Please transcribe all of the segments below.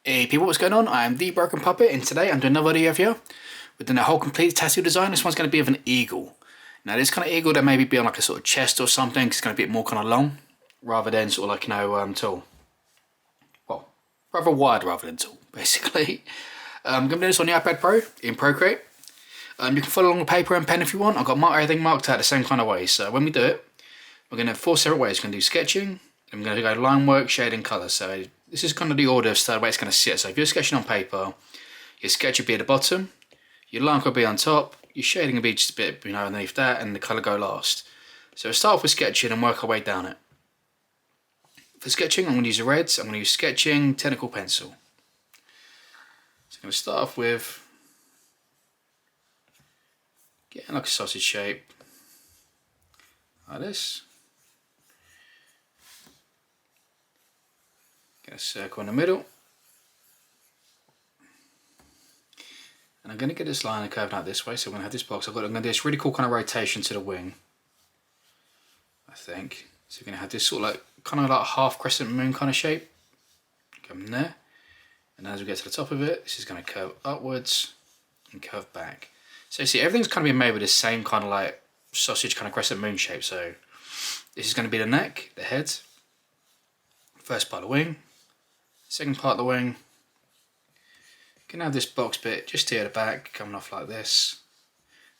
Hey people, what's going on? I am the Broken Puppet, and today I'm doing another video for you. We're doing a whole complete tattoo design. This one's going to be of an eagle. Now this kind of eagle that maybe be on like a sort of chest or something. It's going to be a bit more kind of long, rather than sort of like, tall. Well, rather wide rather than tall, basically. I'm going to do this on the iPad Pro in Procreate. You can follow along with paper and pen if you want. I've got everything marked out the same kind of way. So when we do it, we're going to have 4 separate ways. We're going to do sketching. I'm going to go line work, shade and colour. So this is kind of the order of the way it's going to sit. So if you're sketching on paper, your sketch will be at the bottom, your line will be on top, your shading will be just a bit underneath that, and the colour go last. So we'll start off with sketching and work our way down it. For sketching, I'm going to use the reds. I'm going to use sketching technical pencil. So I'm going to start off with getting like a sausage shape, like this. Get a circle in the middle, and I'm going to get this line curved out this way. So I'm going to have this box. I'm going to do this really cool kind of rotation to the wing, I think. So you're going to have this sort of like kind of like half crescent moon kind of shape coming there, and as we get to the top of it, this is going to curve upwards and curve back. So you see, everything's kind of been made with the same kind of like sausage kind of crescent moon shape. So this is going to be the neck, the head, first part of the wing. Second part of the wing, you can have this box bit just here at the back coming off like this.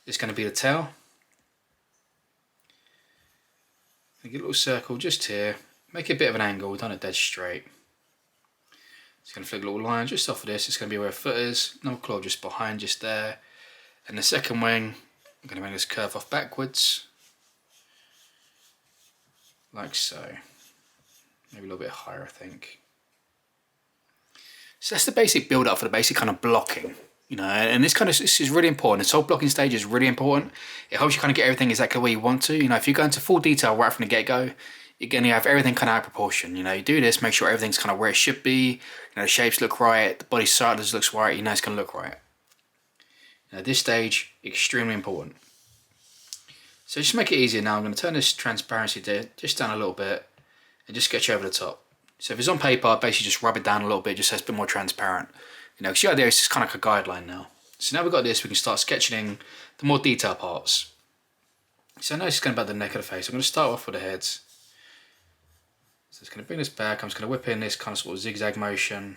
It's going to be the tail. Get a little circle just here, make it a bit of an angle, we've done it dead straight. It's going to flick a little line just off of this. It's going to be where a foot is, another claw just behind, just there. And the second wing, I'm going to make this curve off backwards, like so. Maybe a little bit higher, I think. So that's the basic build up for the basic kind of blocking, and this is really important. This whole blocking stage is really important. It helps you kind of get everything exactly where you want to. If you go into full detail right from the get-go, you're going to have everything kind of out of proportion. You do this, make sure everything's kind of where it should be. The shapes look right, the body size looks right, it's going to look right. This stage, extremely important. So just to make it easier now, I'm going to turn this transparency just down a little bit and just sketch over the top. So if it's on paper, basically just rub it down a little bit, just so it's a bit more transparent. Because the idea is just kind of like a guideline now. So now we've got this, we can start sketching the more detailed parts. So now it's going to be about the neck of the face. I'm going to start off with the heads. So it's going to bring this back. I'm just going to whip in this kind of sort of zigzag motion,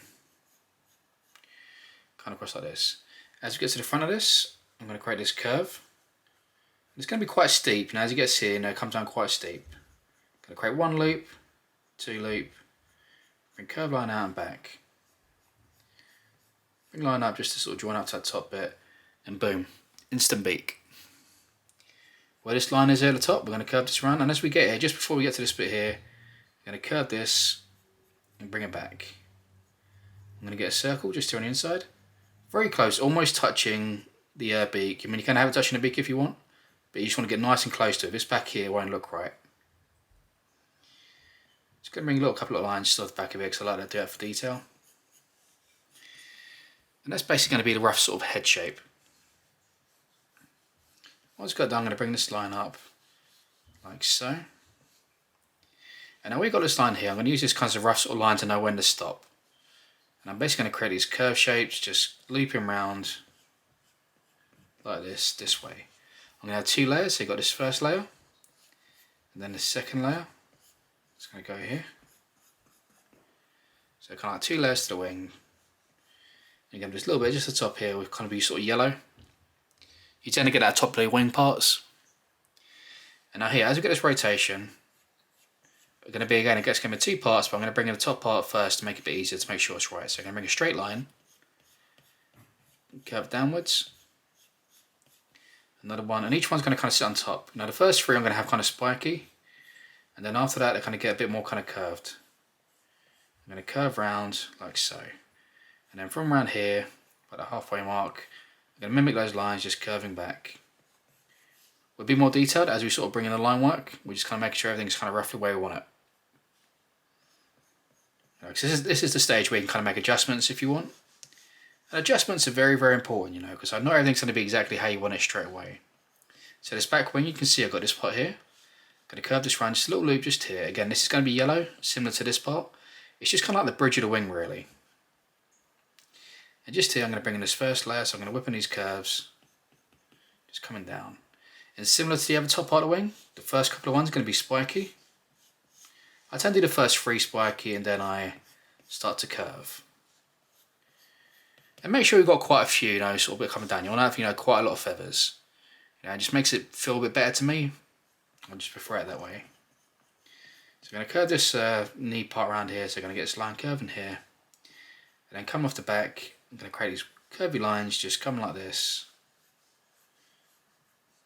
kind of across like this. As we get to the front of this, I'm going to create this curve. It's going to be quite steep. Now as it gets here, it comes down quite steep. I'm going to create 1 loop, 2 loop, bring curve line out and back. Bring line up just to sort of join up to that top bit, and boom, instant beak. Where this line is here at the top, we're going to curve this around, and as we get here, just before we get to this bit here, we're going to curve this and bring it back. I'm going to get a circle just here on the inside, very close, almost touching the beak. You can have it touching the beak if you want, but you just want to get nice and close to it. This back here won't look right. Just going to bring a couple of lines just off the back of it, because I like to do that for detail. And that's basically going to be the rough sort of head shape. Once I've got done, I'm going to bring this line up, like so. And now we've got this line here, I'm going to use this kind of rough sort of line to know when to stop. And I'm basically going to create these curve shapes, just looping around like this way. I'm going to have 2 layers, so you've got this first layer, and then the second layer. It's going to go here. So kind of like 2 layers to the wing. And again, just a little bit, just the top here, will kind of be sort of yellow. You tend to get that top of the wing parts. And now here, as we get this rotation, we're going to be, again, it's going to be 2 parts, but I'm going to bring in the top part first to make it a bit easier to make sure it's right. So I'm going to bring a straight line, curve downwards, another one, and each one's going to kind of sit on top. Now the first 3 I'm going to have kind of spiky, and then after that they kind of get a bit more kind of curved. I'm going to curve round like so. And then from around here, about the halfway mark, I'm going to mimic those lines, just curving back. We'll be more detailed as we sort of bring in the line work. We're just kind of making sure everything's kind of roughly where we want it. So this is the stage where you can kind of make adjustments if you want. And adjustments are very, very important, because not everything's going to be exactly how you want it straight away. So this back wing, you can see I've got this part here. I'm going to curve this round, just a little loop just here. Again, this is going to be yellow, similar to this part. It's just kind of like the bridge of the wing, really. And just here I'm going to bring in this first layer, so I'm going to whip in these curves, just coming down. And similar to the other top part of the wing, the first couple of ones are going to be spiky. I tend to do the first 3 spiky and then I start to curve. And make sure you've got quite a few, sort of bit coming down. You want to have, quite a lot of feathers. It just makes it feel a bit better to me. I just prefer it that way. So I'm going to curve this knee part around here, so I'm going to get this line curve in here. And then come off the back, I'm going to create these curvy lines, just coming like this,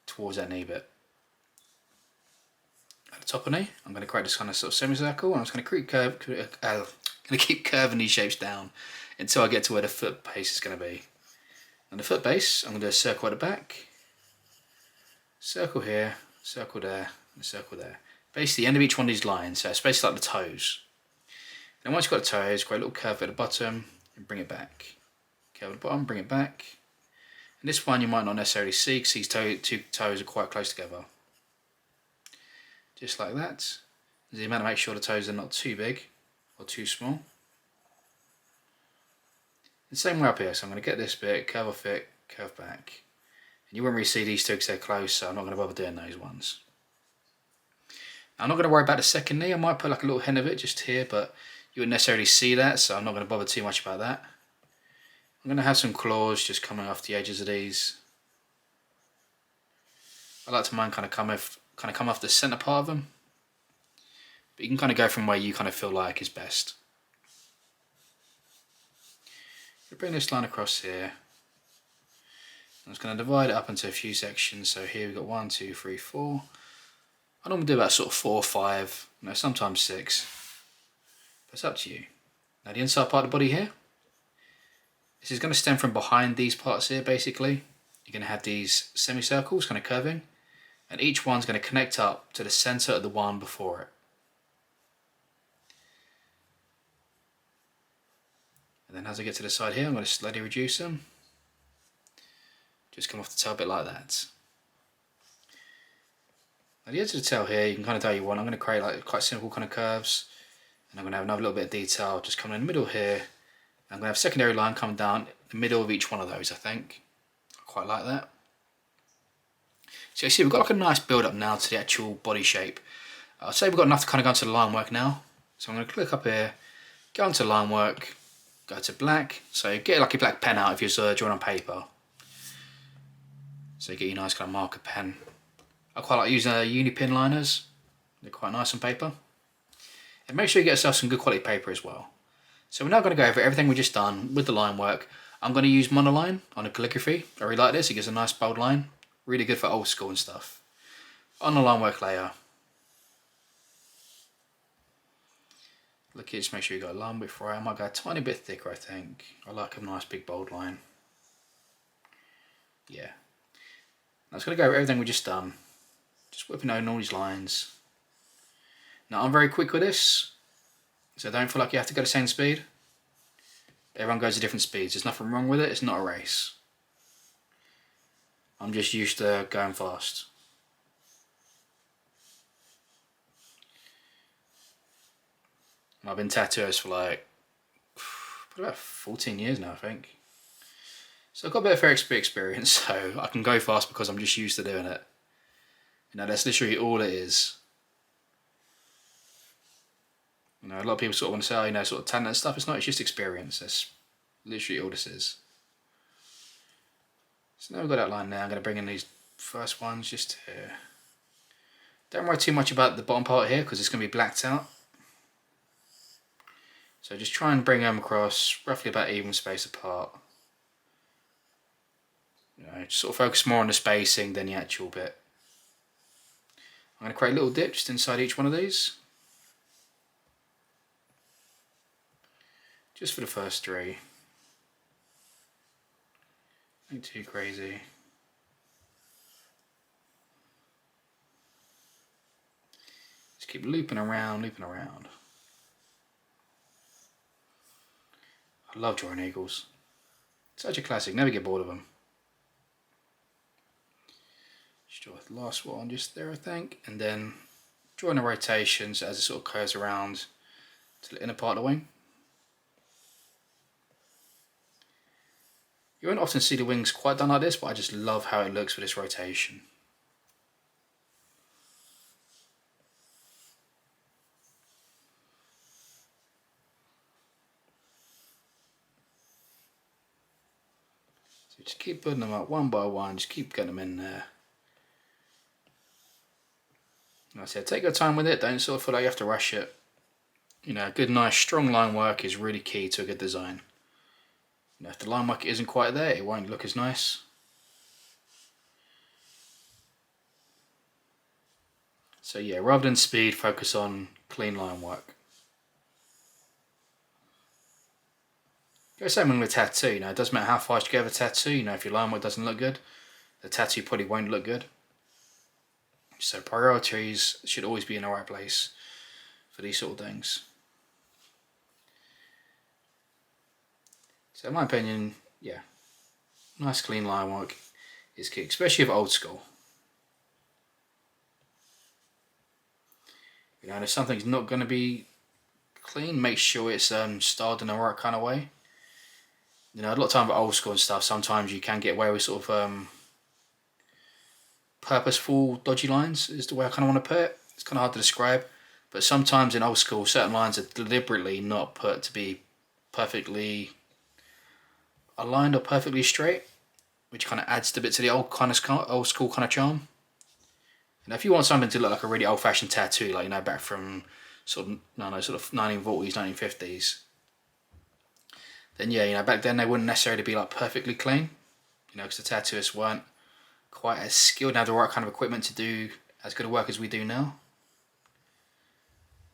towards that knee bit. At the top of the knee, I'm going to create this kind of sort of semicircle, and I'm just going to keep curving these shapes down until I get to where the foot base is going to be. And the foot base, I'm going to do a circle at the back, circle here, circle there, and a circle there. Basically the end of each one of these lines, so it's basically like the toes. Then once you've got the toes, create a little curve at the bottom and bring it back. Curve at the bottom, bring it back. And this one you might not necessarily see because these two toes are quite close together. Just like that. Zoom out to make sure the toes are not too big or too small. The same way up here, so I'm going to get this bit, curve off it, curve back. And you won't really see these two because they're close, so I'm not going to bother doing those ones. Now, I'm not going to worry about the second knee. I might put like a little hint of it just here, but you wouldn't necessarily see that, so I'm not going to bother too much about that. I'm going to have some claws just coming off the edges of these. I like to mine kind of come off the centre part of them, but you can kind of go from where you kind of feel like is best. Bring this line across here. I'm just going to divide it up into a few sections. So here we've got 1, 2, 3, 4. I normally do about sort of 4 or 5, sometimes 6. But it's up to you. Now the inside part of the body here, this is going to stem from behind these parts here basically. You're going to have these semicircles kind of curving, and each one's going to connect up to the centre of the one before it. And then as I get to the side here, I'm going to slightly reduce them. Just come off the tail a bit like that. Now the edge of the tail here, you can kind of do what you want. I'm going to create like quite simple kind of curves. And I'm going to have another little bit of detail just coming in the middle here. I'm going to have a secondary line coming down the middle of each one of those, I think. I quite like that. So you see we've got like a nice build up now to the actual body shape. I'd say we've got enough to kind of go into the line work now. So I'm going to click up here, go into line work. Go to black, so get like your black pen out if you're drawing on paper. So you get your nice kind of marker pen. I quite like using uni pin liners, they're quite nice on paper. And make sure you get yourself some good quality paper as well. So we're now going to go over everything we've just done with the line work. I'm going to use monoline on a calligraphy. I really like this, it gives a nice bold line. Really good for old school and stuff. On the line work layer, look here, just make sure you got a line width right. I might go a tiny bit thicker, I think. I like a nice big bold line. Yeah. Now it's going to go over everything we just done. Just whipping over all these lines. Now I'm very quick with this, so don't feel like you have to go the same speed. Everyone goes at different speeds. There's nothing wrong with it. It's not a race. I'm just used to going fast. I've been tattooist for like about 14 years now, I think. So I've got a bit of fair experience, so I can go fast because I'm just used to doing it. That's literally all it is. A lot of people sort of want to say, sort of talent and stuff. It's not, it's just experience. That's literally all this is. So now we've got that line now. I'm going to bring in these first ones just here. Don't worry too much about the bottom part here because it's going to be blacked out. So just try and bring them across roughly about even space apart. Just sort of focus more on the spacing than the actual bit. I'm going to create a little dip just inside each one of these. Just for the first 3. Nothing too crazy. Just keep looping around, looping around. I love drawing eagles. Such a classic, never get bored of them. Just draw the last one just there, I think, and then drawing the rotations as it sort of curves around to the inner part of the wing. You won't often see the wings quite done like this, but I just love how it looks with this rotation. So just keep putting them up one by one, just keep getting them in there. Like I said, take your time with it, don't sort of feel like you have to rush it. You know, good, nice, strong line work is really key to a good design. You know, if the line work isn't quite there, it won't look as nice. So yeah, rather than speed, focus on clean line work. Go same with a tattoo, you know, it doesn't matter how fast you get with a tattoo, you know, if your line work doesn't look good, the tattoo probably won't look good. So priorities should always be in the right place for these sort of things. So in my opinion, yeah, nice clean line work is key, especially if old school. You know, and if something's not going to be clean, make sure it's styled in the right kind of way. You know, a lot of time with old school and stuff, sometimes you can get away with sort of purposeful dodgy lines, is the way I kind of want to put it. It's kind of hard to describe, but sometimes in old school, certain lines are deliberately not put to be perfectly aligned or perfectly straight, which kind of adds a bit to the old school kind of charm. And if you want something to look like a really old-fashioned tattoo, like, you know, back from sort of 1940s, 1950s, then yeah, you know, back then they wouldn't necessarily be like perfectly clean, you know, because the tattooists weren't quite as skilled and had the right kind of equipment to do as good a work as we do now.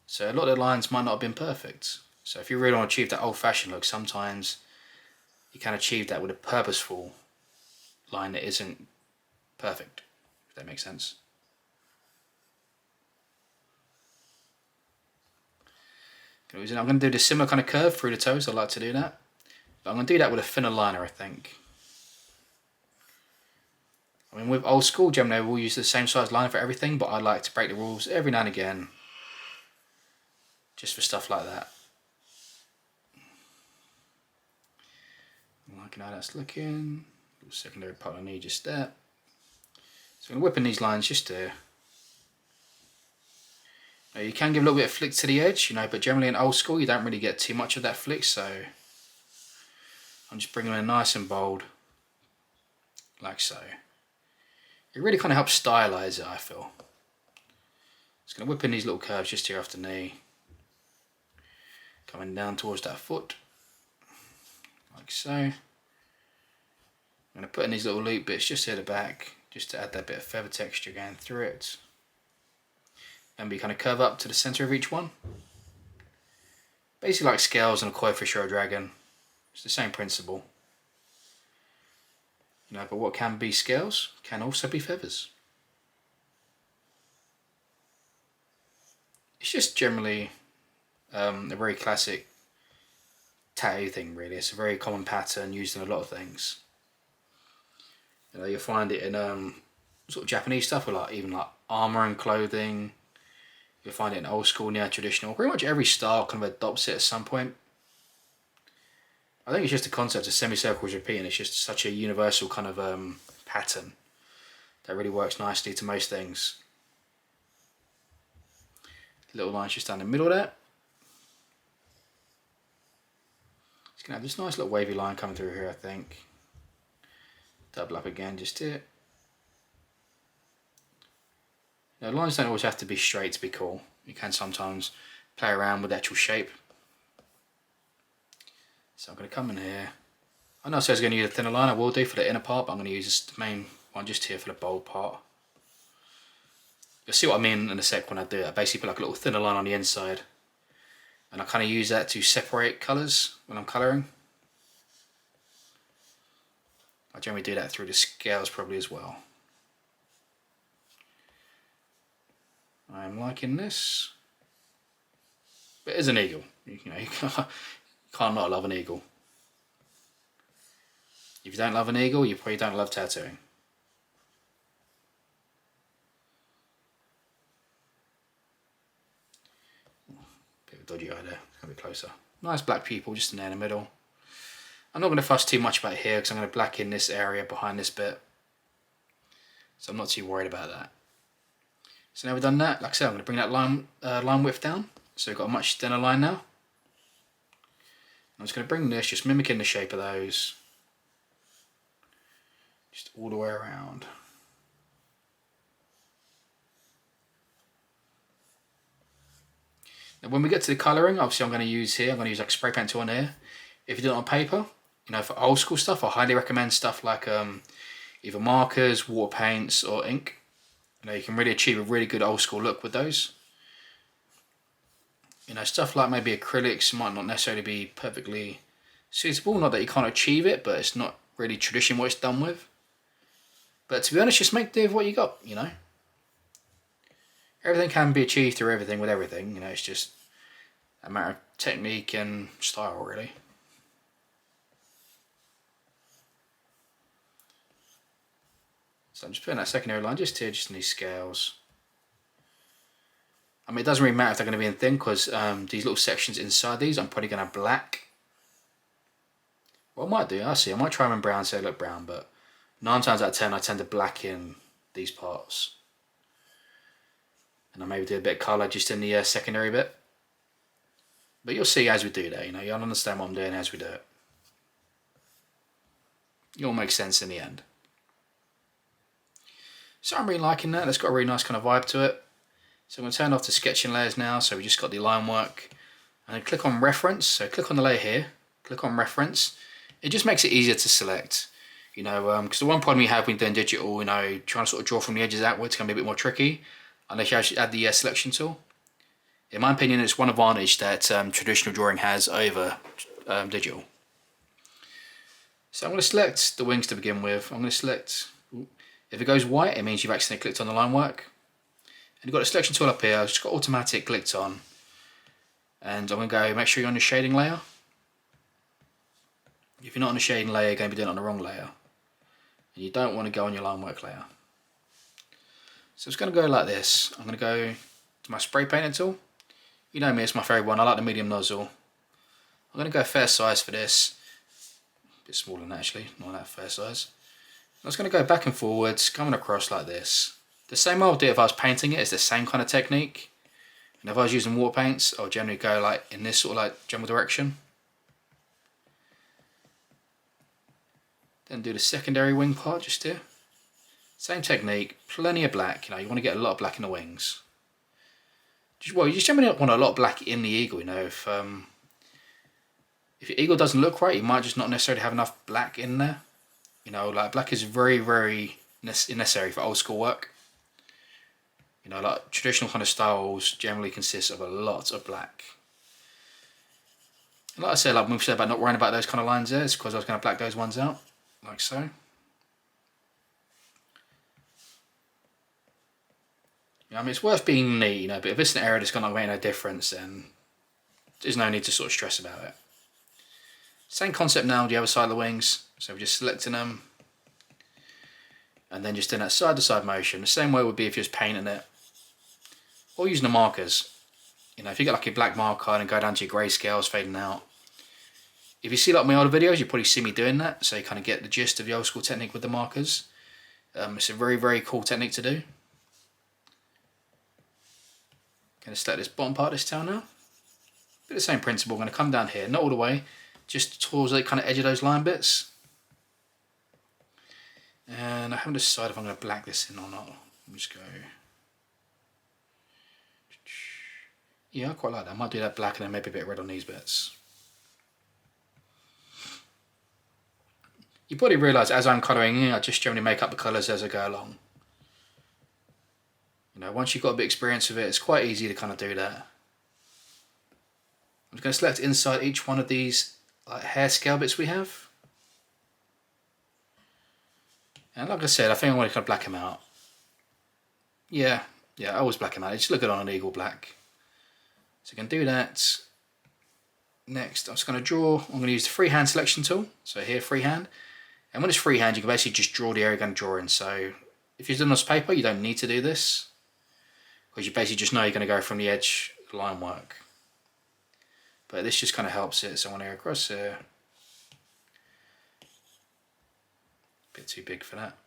So a lot of the lines might not have been perfect. So if you really want to achieve that old-fashioned look, sometimes you can achieve that with a purposeful line that isn't perfect, if that makes sense. I'm going to do this similar kind of curve through the toes. I like to do that. But I'm going to do that with a thinner liner, I think. I mean, with old school, generally we'll use the same size liner for everything, but I like to break the rules every now and again, just for stuff like that. I'm liking how that's looking. A little secondary part I need just there. So I'm going to whip in these lines just there. Now you can give a little bit of flick to the edge, you know, but generally in old school you don't really get too much of that flick, so I'm just bringing them in nice and bold, like so. It really kind of helps stylize it, I feel. Just going to whip in these little curves just here off the knee, coming down towards that foot, like so. I'm going to put in these little loop bits just here at the back, just to add that bit of feather texture going through it. And we kind of curve up to the center of each one. Basically like scales and a koi fish or a dragon. It's the same principle. You know, but what can be scales can also be feathers. It's just generally a very classic tattoo thing, really. It's a very common pattern used in a lot of things. You know, you'll find it in sort of Japanese stuff, with like even like armor and clothing. You'll find it in old school, neo-traditional. Pretty much every style kind of adopts it at some point. I think it's just the concept of semicircles repeating. It's just such a universal kind of pattern that really works nicely to most things. Little lines just down the middle there. It's going to have this nice little wavy line coming through here, I think. Double up again just here. Now, lines don't always have to be straight to be cool. You can sometimes play around with the actual shape. So I'm going to come in here. I know I said I was going to use a thinner line, I will do for the inner part, but I'm going to use the main one just here for the bold part. You'll see what I mean in a sec when I do it. I basically put like a little thinner line on the inside, and I kind of use that to separate colours when I'm colouring. I generally do that through the scales probably as well. I'm liking this. But it is an eagle. You know, you can't not love an eagle. If you don't love an eagle, you probably don't love tattooing. Bit of a dodgy eye there, a bit closer. Nice black pupil just in there in the middle. I'm not going to fuss too much about here because I'm going to black in this area behind this bit. So I'm not too worried about that. So now we've done that, like I said, I'm going to bring that line width down. So we've got a much thinner line now. I'm just going to bring this, just mimicking the shape of those. Just all the way around. Now when we get to the colouring, obviously I'm going to use here, I'm going to use like a spray paint tool on here. If you do it on paper, you know, for old school stuff, I highly recommend stuff like either markers, water paints or ink. You know, you can really achieve a really good old school look with those. You know, stuff like maybe acrylics might not necessarily be perfectly suitable. Not that you can't achieve it, but it's not really tradition what it's done with. But to be honest, just make do with what you got, you know. Everything can be achieved through everything with everything, you know, it's just a matter of technique and style, really. So I'm just putting that secondary line just here, just in these scales. I mean, it doesn't really matter if they're going to be in thin, because these little sections inside these, I'm probably going to black. What I might do, I'll see, I might try them in brown so they look brown, but 9 times out of 10 I tend to blacken these parts. And I maybe do a bit of colour just in the secondary bit. But you'll see as we do that, you know, you'll understand what I'm doing as we do it. It'll make sense in the end. So I'm really liking that, it's got a really nice kind of vibe to it. So I'm going to turn off the sketching layers now, so we just got the line work. And then click on reference, so click on the layer here, click on reference. It just makes it easier to select. You know, because the one problem you have when doing digital, you know, trying to sort of draw from the edges outwards can be a bit more tricky, unless you actually add the selection tool. In my opinion, it's one advantage that traditional drawing has over digital. So I'm going to select the wings to begin with. I'm going to select, if it goes white, it means you've accidentally clicked on the line work. And you've got a selection tool up here, I've just got automatic clicked on. And I'm going to go, make sure you're on the shading layer. If you're not on the shading layer, you're going to be doing it on the wrong layer. And you don't want to go on your line work layer. So it's going to go like this. I'm going to go to my spray painting tool. You know me, it's my favourite one. I like the medium nozzle. I'm going to go fair size for this. A bit smaller than that actually, not that fair size. I'm just going to go back and forwards, coming across like this. The same way I would do it if I was painting it, it's the same kind of technique. And if I was using water paints, I would generally go like in this sort of like general direction. Then do the secondary wing part just here. Same technique, plenty of black, you know, you want to get a lot of black in the wings. Well, you just generally want a lot of black in the eagle, you know, if your eagle doesn't look right, you might just not necessarily have enough black in there. You know, like black is very, very necessary for old school work. You know, like traditional kind of styles generally consist of a lot of black. And like I said, like when we said about not worrying about those kind of lines there, it's because I was going to black those ones out, like so. You know, I mean, it's worth being neat, you know, but if it's an area that's going to make no difference, then there's no need to sort of stress about it. Same concept now with the other side of the wings. So we're just selecting them. And then just doing that side to side motion. The same way would be if you're just painting it. Or using the markers. You know, if you get like a black marker and go down to your grayscales fading out. If you see like my older videos, you probably see me doing that. So you kind of get the gist of the old school technique with the markers. It's a very, very cool technique to do. Going to select this bottom part of this tail now. Bit the same principle. I'm going to come down here, not all the way, just towards the kind of edge of those line bits. And I haven't decided if I'm going to black this in or not. Let me just go. Yeah, I quite like that. I might do that black and then maybe a bit of red on these bits. You probably realise as I'm colouring in, I just generally make up the colours as I go along. You know, once you've got a bit of experience with it, it's quite easy to kind of do that. I'm just going to select inside each one of these like hair scale bits we have. And like I said, I think I want to kind of black them out. Yeah, I always black them out. They just look good on an eagle black. So I can do that. Next, I'm just going to draw. I'm going to use the freehand selection tool. So here, freehand. And when it's freehand, you can basically just draw the area you're going to draw in. So if you're doing this paper, you don't need to do this, because you basically just know you're going to go from the edge line work. But this just kind of helps it. So I want to go across here. too big for that.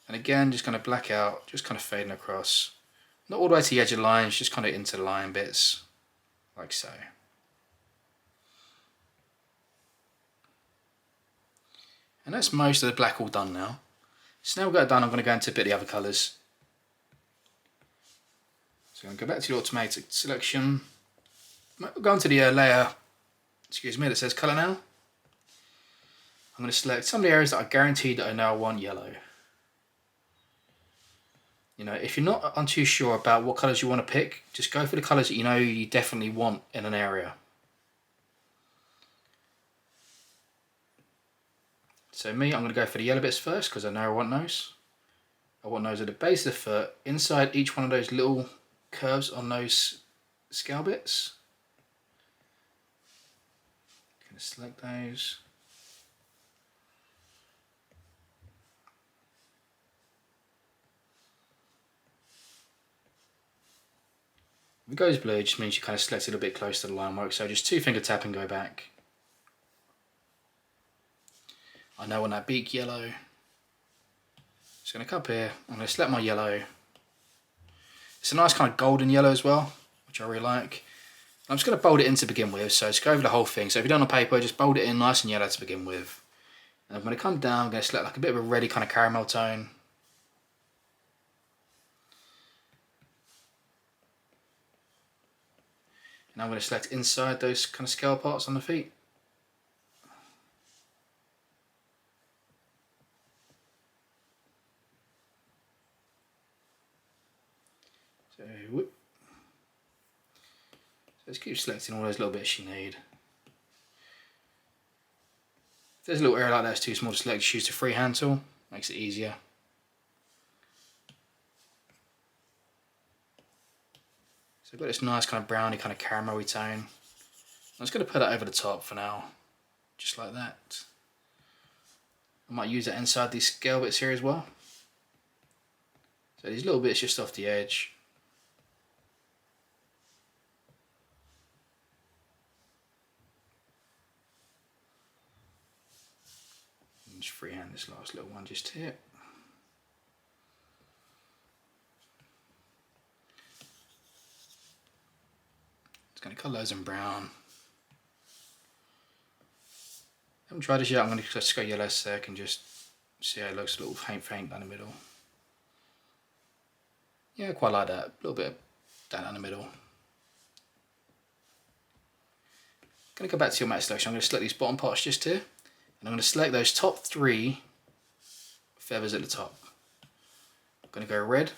And again, just kind of black out, just kind of fading across. Not all the way to the edge of the lines, just kind of into the line bits, like so. And that's most of the black all done now. So now we've got it done, I'm going to go into a bit of the other colours. So I'm going to go back to the automatic selection. We'll go into the layer, excuse me, that says colour now. I'm going to select some of the areas that I guarantee that I now want yellow. You know, if you're not too sure about what colours you want to pick, just go for the colours that you know you definitely want in an area. So me, I'm going to go for the yellow bits first because I know I want those. I want those at the base of the foot, inside each one of those little curves on those scale bits. Going to select those. If it goes blue, it just means you kind of select it a bit close to the line work, so just 2-finger tap and go back. I know I want that beak yellow. Just going to come up here, I'm going to select my yellow. It's a nice kind of golden yellow as well, which I really like. I'm just going to bold it in to begin with, so just go over the whole thing. So if you're done on paper, just bold it in nice and yellow to begin with. And I'm going to come down, I'm going to select like a bit of a reddy kind of caramel tone. And I'm going to select inside those kind of scale parts on the feet. So, whoop. So just keep selecting all those little bits you need. If there's a little area like that that's too small to select, just use the freehand tool, makes it easier. So I've got this nice kind of browny, kind of caramel-y tone. I'm just going to put that over the top for now, just like that. I might use that inside these scale bits here as well. So these little bits just off the edge. And just freehand this last little one just here. Just going to colour those in brown. I haven't tried this yet, I'm going to just go yellow a sec and just see how it looks, a little faint down the middle. Yeah, I quite like that, a little bit down the middle. I'm going to go back to your matte selection, I'm going to select these bottom parts just here, and I'm going to select those top 3 feathers at the top. I'm going to go red.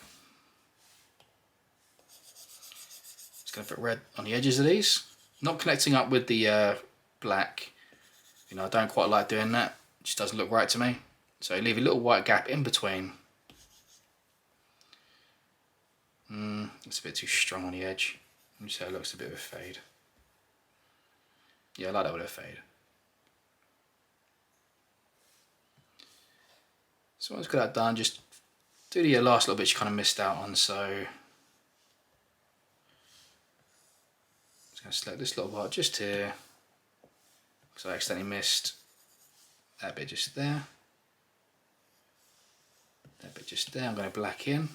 Just going to put red on the edges of these, not connecting up with the black. You know, I don't quite like doing that, it just doesn't look right to me. So leave a little white gap in between. It's a bit too strong on the edge. Let me see how it looks, a bit of a fade. Yeah, I like that with a fade. So once I've got that done, just do the last little bit you kind of missed out on. So just going to select this little part just here, because I accidentally missed that bit just there. That bit just there, I'm going to black in.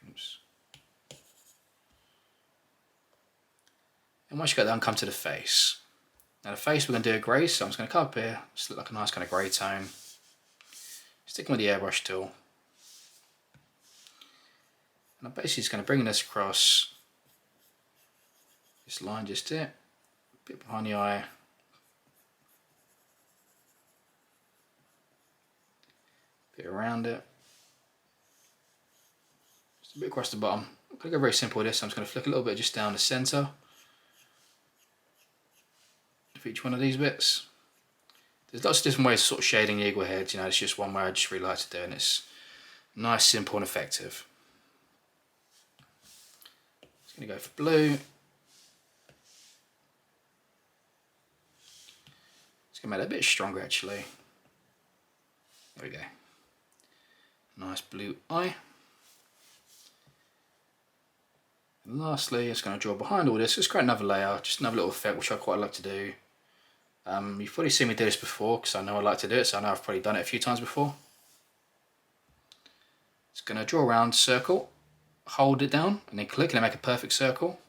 Oops. And once you got done, come to the face. Now the face we're going to do a grey, so I'm just going to come up here, just look like a nice kind of grey tone. Sticking with the airbrush tool. And I'm basically just going to bring this across this line just here, a bit behind the eye. Bit around it. Just a bit across the bottom. I'm going to go very simple with this, so I'm just going to flick a little bit just down the centre of each one of these bits. There's lots of different ways of sort of shading the eagle heads, you know, it's just one way I just really like to do, and it's nice, simple and effective. Just going to go for blue. Just going to make that a bit stronger actually. There we go. Nice blue eye. And lastly, it's going to draw behind all this, just create another layer, just another little effect which I quite like to do. You've probably seen me do this before because I know I like to do it, so I know I've probably done it a few times before. Just going to draw a round circle, hold it down, and then click and make a perfect circle.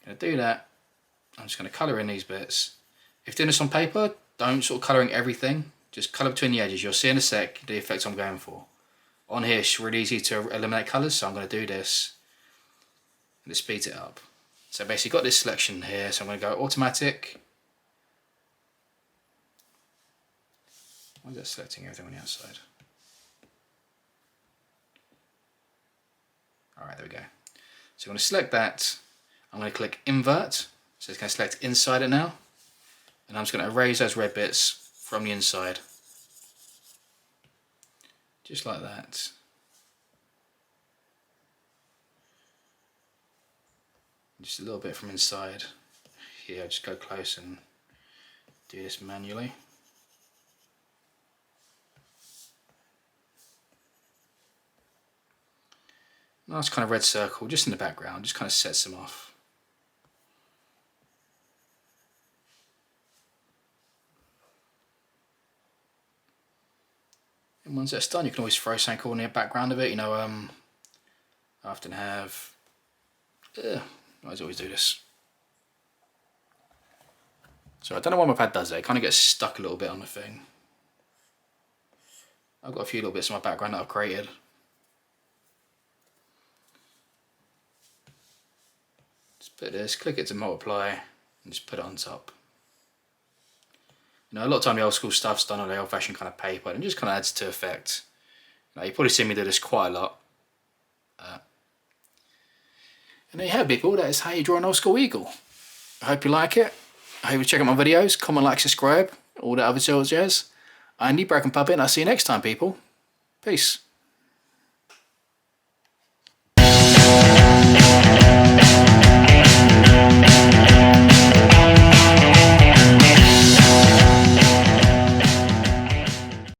I'm going to do that. I'm just going to colour in these bits. If doing this on paper, don't sort of colour in everything. Just colour between the edges. You'll see in a sec the effect I'm going for. On here, it's really easy to eliminate colours, so I'm going to do this. And it speeds it up. So basically got this selection here, so I'm going to go automatic. Why is that selecting everything on the outside? Alright, there we go. So I'm going to select that. I'm going to click invert. So it's going to select inside it now. And I'm just going to erase those red bits from the inside. Just like that. Just a little bit from inside. Here, just go close and do this manually. Nice kind of red circle just in the background, just kind of sets them off. And once that's done, you can always throw something cool in the background of it. You know, I often have. I always do this. So I don't know why my pad does that. It kind of gets stuck a little bit on the thing. I've got a few little bits in my background that I've created. Just put this, click it to multiply, and just put it on top. You know, a lot of time the old school stuff's done on the old fashioned kind of paper and it just kind of adds to effect. You know, you've probably seen me do this quite a lot. And there you have it, people. That is how you draw an old school eagle. I hope you like it. I hope you check out my videos, comment, like, subscribe, all that other jazz. I'm the Broken Puppet, and I'll see you next time, people. Peace.